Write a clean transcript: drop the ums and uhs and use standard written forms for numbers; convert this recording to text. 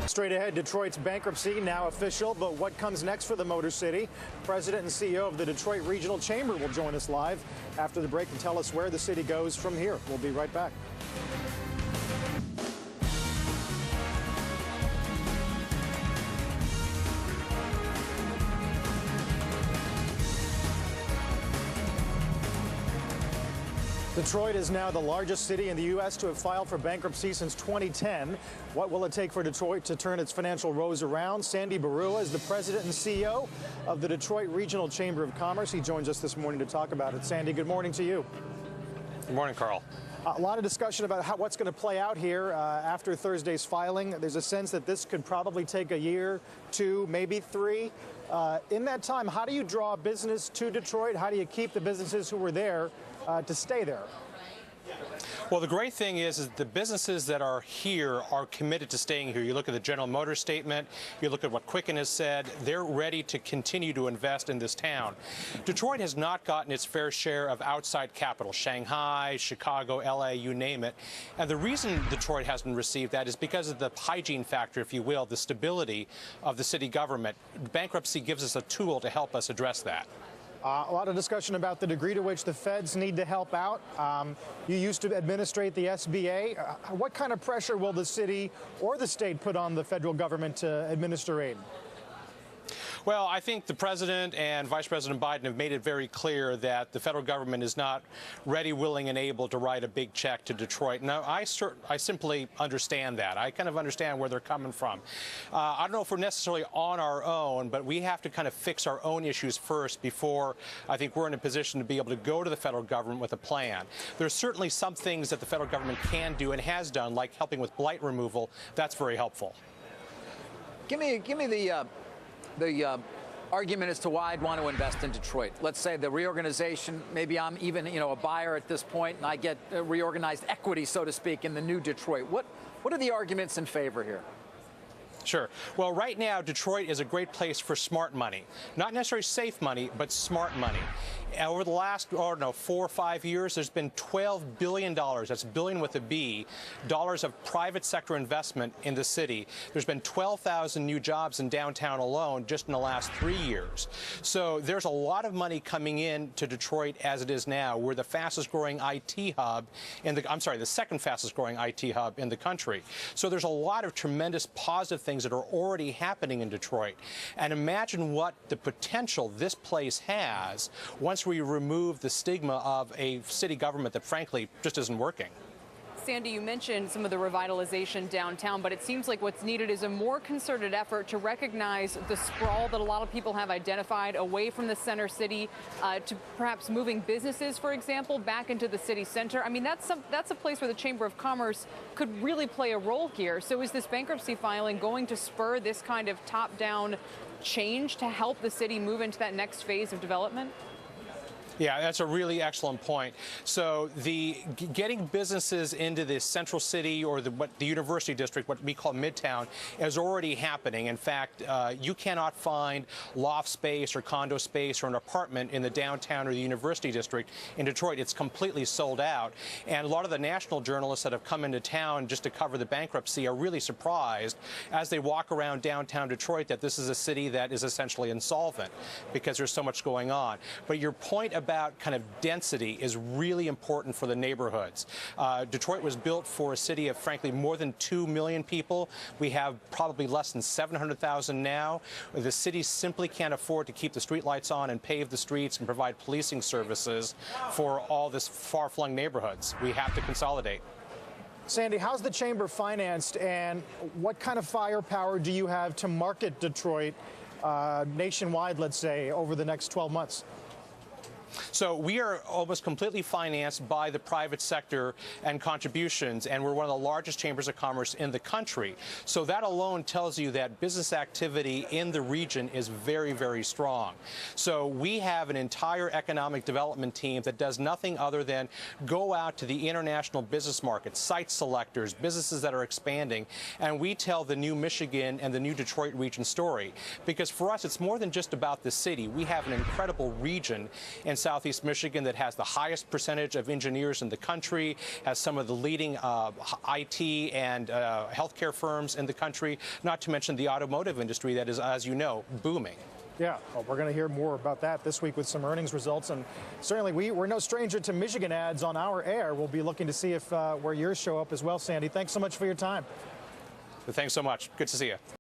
Straight ahead, Detroit's bankruptcy now official, but what comes next for the Motor City? President and CEO of the Detroit Regional Chamber will join us live after the break and tell us where the city goes from here. We'll be right back. Detroit is now the largest city in the U.S. to have filed for bankruptcy since 2010. What will it take for Detroit to turn its financial woes around? Sandy Baruah is the president and CEO of the Detroit Regional Chamber of Commerce. He joins us this morning to talk about it. Sandy, good morning to you. Good morning, Carl. A lot of discussion about what's going to play out here after Thursday's filing. There's a sense that this could probably take a year, 2, maybe 3. In that time, how do you draw business to Detroit? How do you keep the businesses who were there to stay there? Well, the great thing is the businesses that are here are committed to staying here. You look at the General Motors statement, you look at what Quicken has said, they're ready to continue to invest in this town. Detroit has not gotten its fair share of outside capital, Shanghai, Chicago, LA, you name it. And the reason Detroit hasn't received that is because of the hygiene factor, if you will, the stability of the city government. Bankruptcy gives us a tool to help us address that. A lot of discussion about the degree to which the feds need to help out. You used to administrate the SBA. What kind of pressure will the city or the state put on the federal government to administer aid? Well, I think the president and Vice President Biden have made it very clear that the federal government is not ready, willing, and able to write a big check to Detroit. Now, I simply understand that. I kind of understand where they're coming from. I don't know if we're necessarily on our own, but we have to kind of fix our own issues first before I think we're in a position to be able to go to the federal government with a plan. There's certainly some things that the federal government can do and has done, like helping with blight removal. That's very helpful. Give me the argument as to why I'd want to invest in Detroit. Let's say the reorganization, maybe I'm even, a buyer at this point, and I get reorganized equity, so to speak, in the new Detroit. What are the arguments in favor here? Sure. Well, right now, Detroit is a great place for smart money. Not necessarily safe money, but smart money. Over the last, 4 or 5 years, there's been $12 billion, that's billion with a B, dollars of private sector investment in the city. There's been 12,000 new jobs in downtown alone just in the last 3 years. So there's a lot of money coming in to Detroit as it is now. We're the fastest growing IT hub the second fastest growing IT hub in the country. So there's a lot of tremendous positive things that are already happening in Detroit. And imagine what the potential this place has once we remove the stigma of a city government that, frankly, just isn't working. Sandy, you mentioned some of the revitalization downtown, but it seems like what's needed is a more concerted effort to recognize the sprawl that a lot of people have identified away from the center city to perhaps moving businesses, for example, back into the city center. I mean, that's a place where the Chamber of Commerce could really play a role here. So is this bankruptcy filing going to spur this kind of top-down change to help the city move into that next phase of development? Yeah, that's a really excellent point. So getting businesses into the central city or the university district, what we call Midtown, is already happening. In fact, you cannot find loft space or condo space or an apartment in the downtown or the university district in Detroit. It's completely sold out. And a lot of the national journalists that have come into town just to cover the bankruptcy are really surprised as they walk around downtown Detroit that this is a city that is essentially insolvent because there's so much going on. But your point about kind of density is really important for the neighborhoods. Detroit was built for a city of, frankly, more than 2 million people. We have probably less than 700,000 now. The city simply can't afford to keep the streetlights on and pave the streets and provide policing services for all this far-flung neighborhoods. We have to consolidate. Sandy, how's the chamber financed, and what kind of firepower do you have to market Detroit nationwide, let's say, over the next 12 months? So we are almost completely financed by the private sector and contributions, and we're one of the largest chambers of commerce in the country. So that alone tells you that business activity in the region is very, very strong. So we have an entire economic development team that does nothing other than go out to the international business market, site selectors, businesses that are expanding, and we tell the new Michigan and the new Detroit region story. Because for us, it's more than just about the city. We have an incredible region inside Southeast Michigan that has the highest percentage of engineers in the country, has some of the leading IT and healthcare firms in the country, not to mention the automotive industry that is, as you know, booming. Yeah, well, we're going to hear more about that this week with some earnings results. And certainly we're no stranger to Michigan ads on our air. We'll be looking to see if where yours show up as well, Sandy. Thanks so much for your time. Thanks so much. Good to see you.